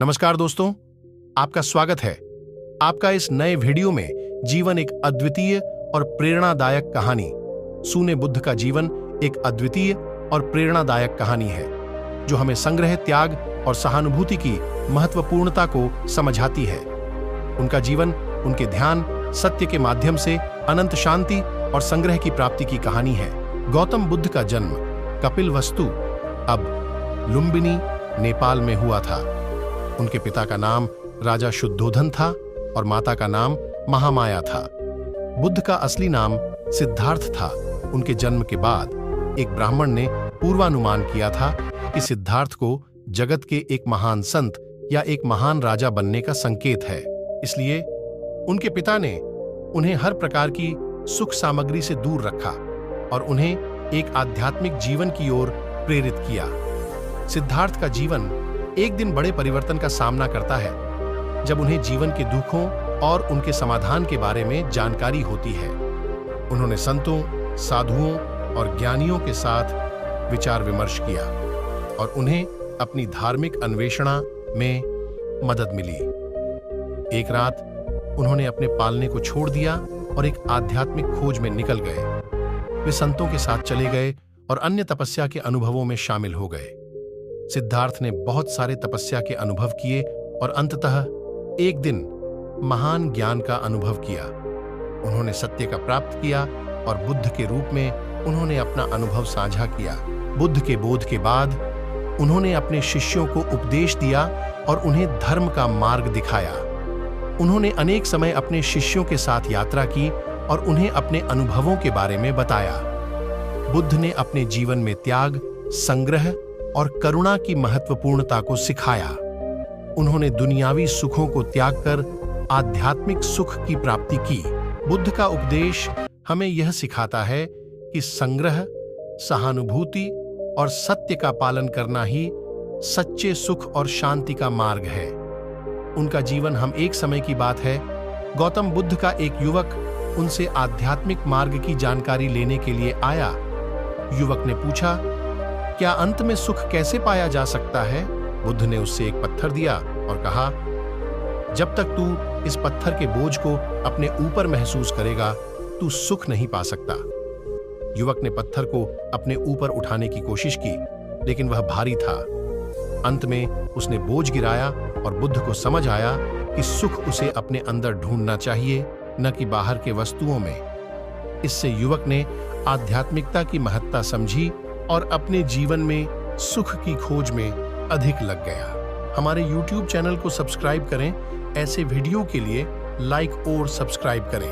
नमस्कार दोस्तों, आपका स्वागत है। आपका इस नए वीडियो में जीवन एक अद्वितीय और प्रेरणादायक कहानी। सूने बुद्ध का जीवन एक अद्वितीय और प्रेरणादायक कहानी है जो हमें संग्रह, त्याग और सहानुभूति की महत्वपूर्णता को समझाती है। उनका जीवन उनके ध्यान, सत्य के माध्यम से अनंत शांति और संग्रह की प्राप्ति की कहानी है। गौतम बुद्ध का जन्म कपिलवस्तु, अब लुम्बिनी, नेपाल में हुआ था। उनके पिता का नाम राजा शुद्धोधन था और माता का नाम महामाया था। बुद्ध का असली नाम सिद्धार्थ था। उनके जन्म के बाद एक ब्राह्मण ने पूर्वानुमान किया था कि सिद्धार्थ को जगत के एक महान संत या एक महान राजा बनने का संकेत है। इसलिए उनके पिता ने उन्हें हर प्रकार की सुख सामग्री से दूर रखा और उन्हें एक आध्यात्मिक जीवन की ओर प्रेरित किया। सिद्धार्थ का जीवन एक दिन बड़े परिवर्तन का सामना करता है जब उन्हें जीवन के दुखों और उनके समाधान के बारे में जानकारी होती है। उन्होंने संतों, साधुओं और ज्ञानियों के साथ विचार विमर्श किया और उन्हें अपनी धार्मिक अन्वेषणा में मदद मिली। एक रात उन्होंने अपने पालने को छोड़ दिया और एक आध्यात्मिक खोज में निकल गए। वे संतों के साथ चले गए और अन्य तपस्या के अनुभवों में शामिल हो गए। सिद्धार्थ ने बहुत सारे तपस्या के अनुभव किए और अंततः एक दिन महान ज्ञान का अनुभव किया। उन्होंने सत्य का प्राप्त किया और बुद्ध के रूप में उन्होंने अपना अनुभव साझा किया। बुद्ध के बोध के बाद उन्होंने अपने शिष्यों को उपदेश दिया और उन्हें धर्म का मार्ग दिखाया। उन्होंने अनेक समय अपने शिष्यों के साथ यात्रा की और उन्हें अपने अनुभवों के बारे में बताया। बुद्ध ने अपने जीवन में त्याग, संग्रह और करुणा की महत्वपूर्णता को सिखाया। उन्होंने दुनियावी सुखों को त्याग कर आध्यात्मिक सुख की प्राप्ति की। बुद्ध का उपदेश हमें यह सिखाता है कि संग्रह, सहानुभूति और सत्य का पालन करना ही सच्चे सुख और शांति का मार्ग है। उनका जीवन हम एक समय की बात है। गौतम बुद्ध का एक युवक उनसे आध्यात्मिक मार्ग की जानकारी लेने के लिए आया। युवक ने पूछा, क्या अंत में सुख कैसे पाया जा सकता है? बुद्ध ने उससे एक पत्थर दिया और कहा, जब तक तू इस पत्थर के बोझ को अपने ऊपर महसूस करेगा, तू सुख नहीं पा सकता। युवक ने पत्थर को अपने ऊपर उठाने की कोशिश की, लेकिन वह भारी था। अंत में उसने बोझ गिराया और बुद्ध को समझ आया कि सुख उसे अपने अंदर ढूंढना चाहिए, न कि बाहर के वस्तुओं में। इससे युवक ने आध्यात्मिकता की महत्ता समझी और अपने जीवन में सुख की खोज में अधिक लग गया। हमारे YouTube चैनल को सब्सक्राइब करें। ऐसे वीडियो के लिए लाइक और सब्सक्राइब करें।